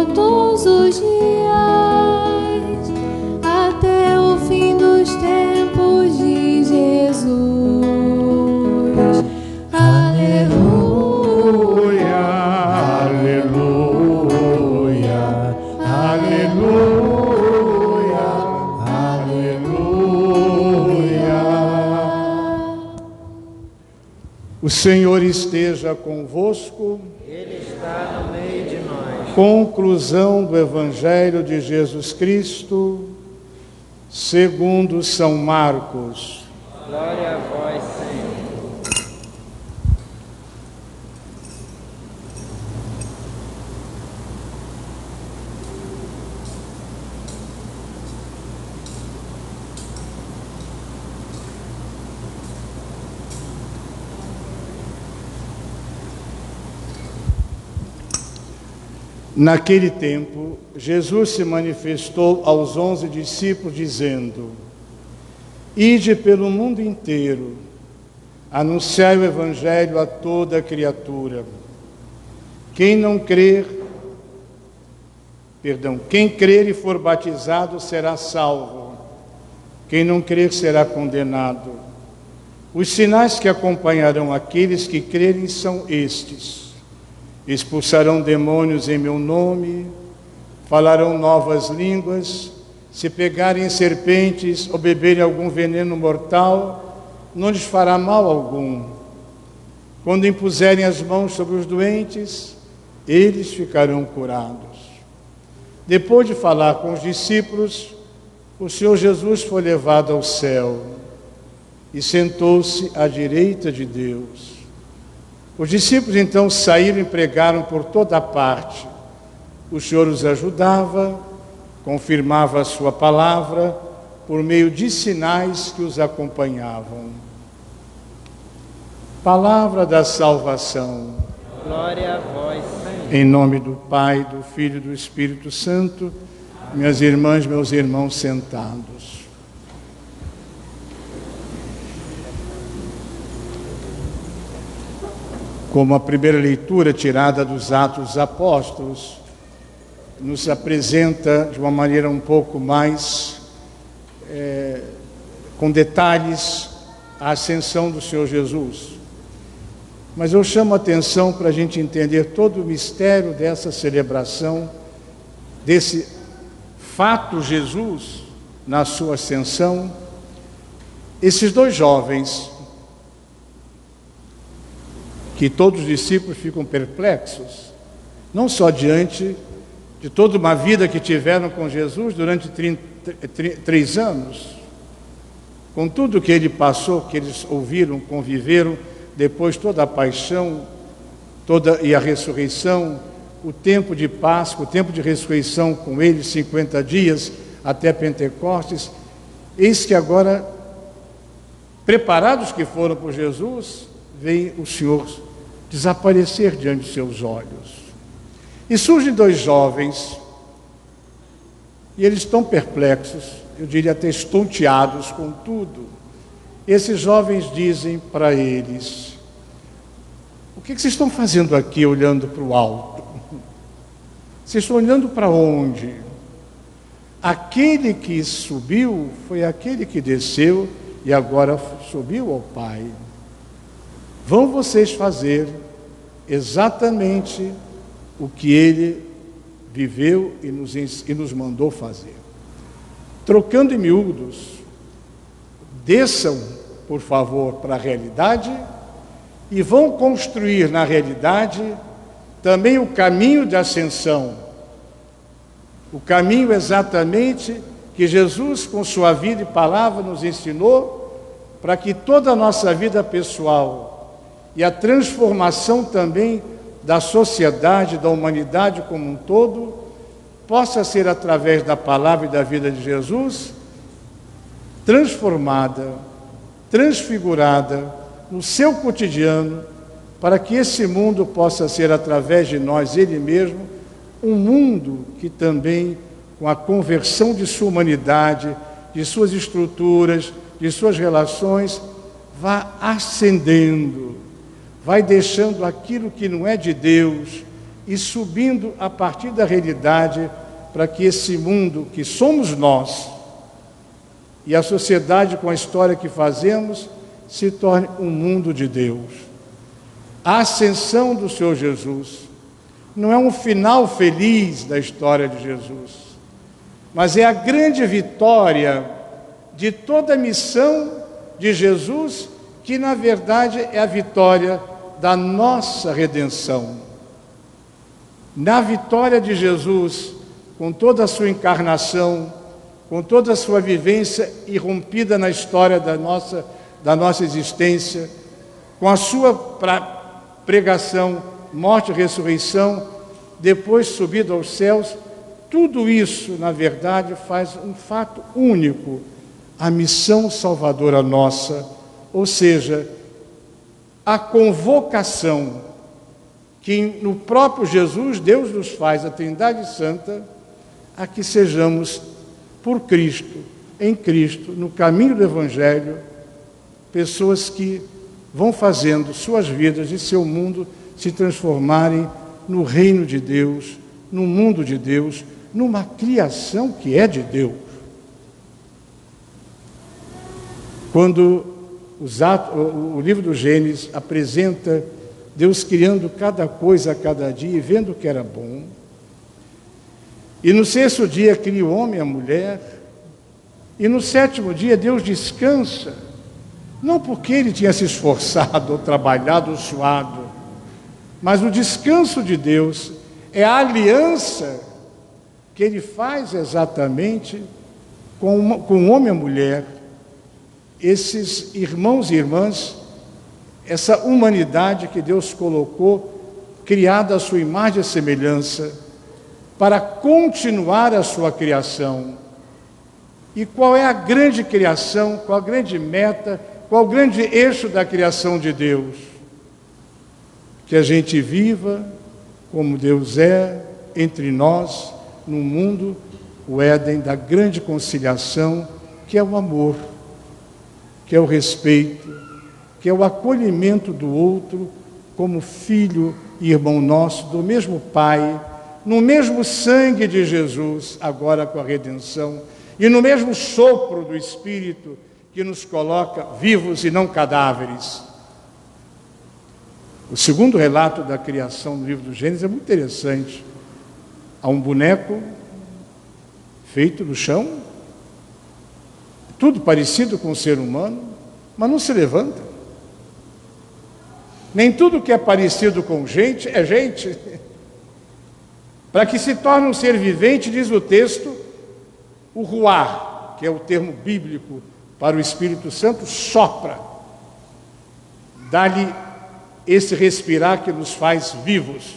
todos os dias, até o fim dos tempos de Jesus. Aleluia, aleluia, aleluia, aleluia. O Senhor esteja convosco. Ele está no meio de nós. Conclusão do Evangelho de Jesus Cristo, segundo São Marcos. Glória a vós, Senhor. Naquele tempo, Jesus se manifestou aos 11 discípulos, dizendo: Ide pelo mundo inteiro, anunciai o Evangelho a toda a criatura. Quem crer e for batizado será salvo. Quem não crer será condenado. Os sinais que acompanharão aqueles que crerem são estes: expulsarão demônios em meu nome, falarão novas línguas, se pegarem serpentes ou beberem algum veneno mortal, não lhes fará mal algum. Quando impuserem as mãos sobre os doentes, eles ficarão curados. Depois de falar com os discípulos, o Senhor Jesus foi levado ao céu e sentou-se à direita de Deus. Os discípulos então saíram e pregaram por toda a parte. O Senhor os ajudava, confirmava a sua palavra por meio de sinais que os acompanhavam. Palavra da salvação. Glória a vós, Senhor. Em nome do Pai, do Filho e do Espírito Santo, minhas irmãs, meus irmãos sentados. Como a primeira leitura tirada dos Atos dos Apóstolos nos apresenta de uma maneira um pouco mais com detalhes a ascensão do Senhor Jesus. Mas eu chamo a atenção para a gente entender todo o mistério dessa celebração, desse fato Jesus na sua ascensão. Esses dois jovens, que todos os discípulos ficam perplexos, não só diante de toda uma vida que tiveram com Jesus durante 3 anos, com tudo que ele passou, que eles ouviram, conviveram, depois toda a paixão e a ressurreição, o tempo de Páscoa, o tempo de ressurreição com ele, 50 dias até Pentecostes. Eis que agora, preparados que foram por Jesus, vem o Senhor desaparecer diante de seus olhos. E surgem 2 jovens, e eles estão perplexos, eu diria até estonteados com tudo. Esses jovens dizem para eles: o que vocês estão fazendo aqui olhando para o alto? Vocês estão olhando para onde? Aquele que subiu foi aquele que desceu e agora subiu ao Pai. Vão vocês fazer exatamente o que ele viveu e nos mandou fazer. Trocando em miúdos, desçam, por favor, para a realidade e vão construir na realidade também o caminho de ascensão. O caminho exatamente que Jesus, com sua vida e palavra, nos ensinou para que toda a nossa vida pessoal e a transformação também da sociedade, da humanidade como um todo, possa ser através da palavra e da vida de Jesus, transformada, transfigurada no seu cotidiano, para que esse mundo possa ser, através de nós, ele mesmo, um mundo que também, com a conversão de sua humanidade, de suas estruturas, de suas relações, vá ascendendo, vai deixando aquilo que não é de Deus, e subindo a partir da realidade para que esse mundo que somos nós e a sociedade com a história que fazemos se torne um mundo de Deus. A ascensão do Senhor Jesus não é um final feliz da história de Jesus, mas é a grande vitória de toda a missão de Jesus, que na verdade é a vitória da nossa redenção. Na vitória de Jesus, com toda a sua encarnação, com toda a sua vivência irrompida na história da nossa existência, com a sua pregação, morte e ressurreição, depois subido aos céus, tudo isso, na verdade, faz um fato único: a missão salvadora nossa, ou seja, a convocação que no próprio Jesus, Deus nos faz, a Trindade Santa, a que sejamos, por Cristo, em Cristo, no caminho do Evangelho, pessoas que vão fazendo suas vidas e seu mundo se transformarem no reino de Deus, no mundo de Deus, numa criação que é de Deus. Quando o livro do Gênesis apresenta Deus criando cada coisa a cada dia e vendo que era bom, e no sexto dia cria o homem e a mulher, e no sétimo dia Deus descansa, não porque ele tinha se esforçado, ou trabalhado, ou suado, mas o descanso de Deus é a aliança que ele faz exatamente com o homem e a mulher, esses irmãos e irmãs, essa humanidade que Deus colocou, criada à sua imagem e semelhança, para continuar a sua criação. E qual é a grande criação, qual a grande meta, qual o grande eixo da criação de Deus? Que a gente viva como Deus é, entre nós, no mundo, o Éden da grande conciliação, que é o amor, que é o respeito, que é o acolhimento do outro como filho e irmão nosso, do mesmo Pai, no mesmo sangue de Jesus, agora com a redenção, e no mesmo sopro do Espírito que nos coloca vivos e não cadáveres. O segundo relato da criação no livro do Gênesis é muito interessante. Há um boneco feito no chão, tudo parecido com o ser humano, mas não se levanta. Nem tudo que é parecido com gente é gente. Para que se torne um ser vivente, diz o texto, o ruar, que é o termo bíblico para o Espírito Santo, sopra, dá-lhe esse respirar que nos faz vivos.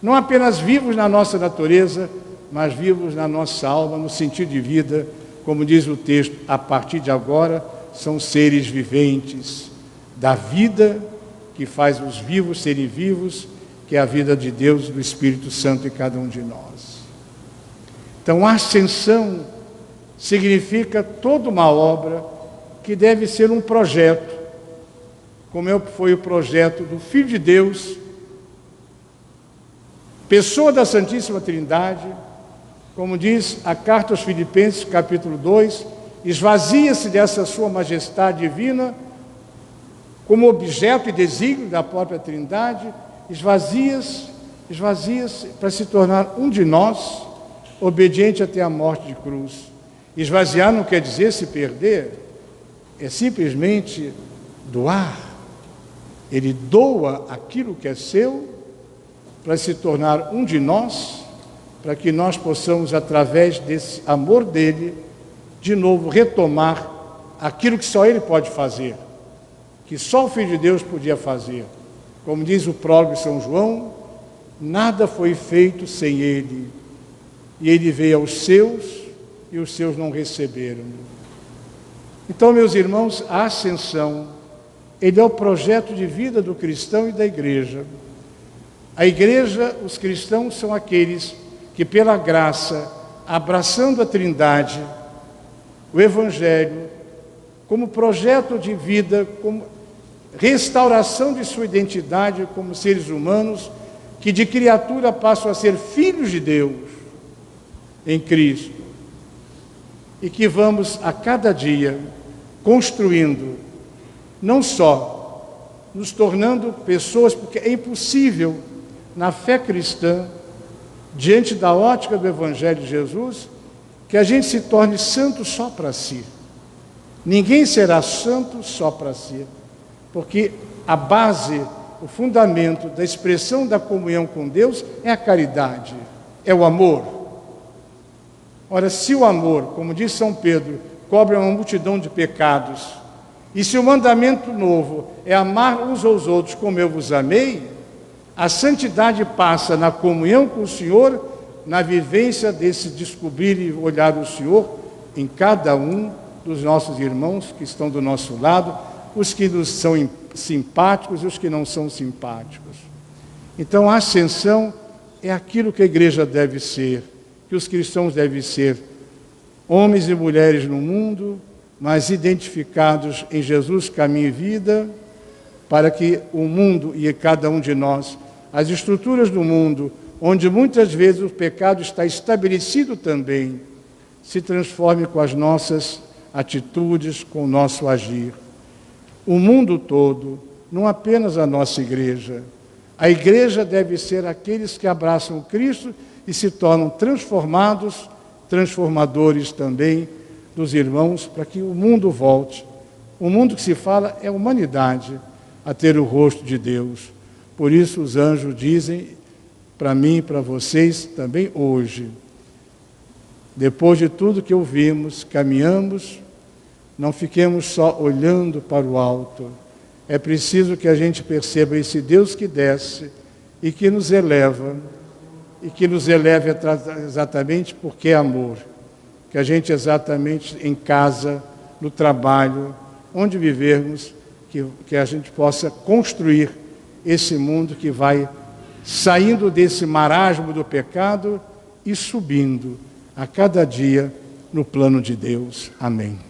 Não apenas vivos na nossa natureza, mas vivos na nossa alma, no sentido de vida, como diz o texto, a partir de agora são seres viventes, da vida que faz os vivos serem vivos, que é a vida de Deus, do Espírito Santo em cada um de nós. Então, a ascensão significa toda uma obra que deve ser um projeto, como foi o projeto do Filho de Deus, pessoa da Santíssima Trindade, como diz a carta aos Filipenses, capítulo 2, esvazia-se dessa sua majestade divina, como objeto e desígnio da própria Trindade, esvazia-se para se tornar um de nós, obediente até a morte de cruz. Esvaziar não quer dizer se perder, é simplesmente doar. Ele doa aquilo que é seu para se tornar um de nós, para que nós possamos, através desse amor dele, de novo retomar aquilo que só ele pode fazer, que só o Filho de Deus podia fazer. Como diz o prólogo de São João, nada foi feito sem ele, e ele veio aos seus, e os seus não receberam. Então, meus irmãos, a ascensão, ele é o projeto de vida do cristão e da igreja. A igreja, os cristãos são aqueles que, pela graça, abraçando a Trindade, o Evangelho, como projeto de vida, como restauração de sua identidade como seres humanos, que de criatura passam a ser filhos de Deus em Cristo, e que vamos a cada dia construindo, não só nos tornando pessoas, porque é impossível na fé cristã, diante da ótica do Evangelho de Jesus, que a gente se torne santo só para si. Ninguém será santo só para si, porque a base, o fundamento da expressão da comunhão com Deus é a caridade, é o amor. Ora, se o amor, como diz São Pedro, cobre uma multidão de pecados, e se o mandamento novo é amar uns aos outros como eu vos amei, a santidade passa na comunhão com o Senhor, na vivência desse descobrir e olhar o Senhor em cada um dos nossos irmãos que estão do nosso lado, os que nos são simpáticos e os que não são simpáticos. Então a ascensão é aquilo que a igreja deve ser, que os cristãos devem ser, homens e mulheres no mundo, mas identificados em Jesus, caminho e vida, para que o mundo e cada um de nós, as estruturas do mundo, onde muitas vezes o pecado está estabelecido também, se transforme com as nossas atitudes, com o nosso agir. O mundo todo, não apenas a nossa igreja. A igreja deve ser aqueles que abraçam Cristo e se tornam transformados, transformadores também dos irmãos, para que o mundo volte. O mundo que se fala é a humanidade, a ter o rosto de Deus. Por isso os anjos dizem para mim e para vocês também hoje, depois de tudo que ouvimos, caminhamos, não fiquemos só olhando para o alto. É preciso que a gente perceba esse Deus que desce e que nos eleva, e que nos eleve exatamente porque é amor. Que a gente exatamente em casa, no trabalho, onde vivermos, que a gente possa construir esse mundo que vai saindo desse marasmo do pecado e subindo a cada dia no plano de Deus. Amém.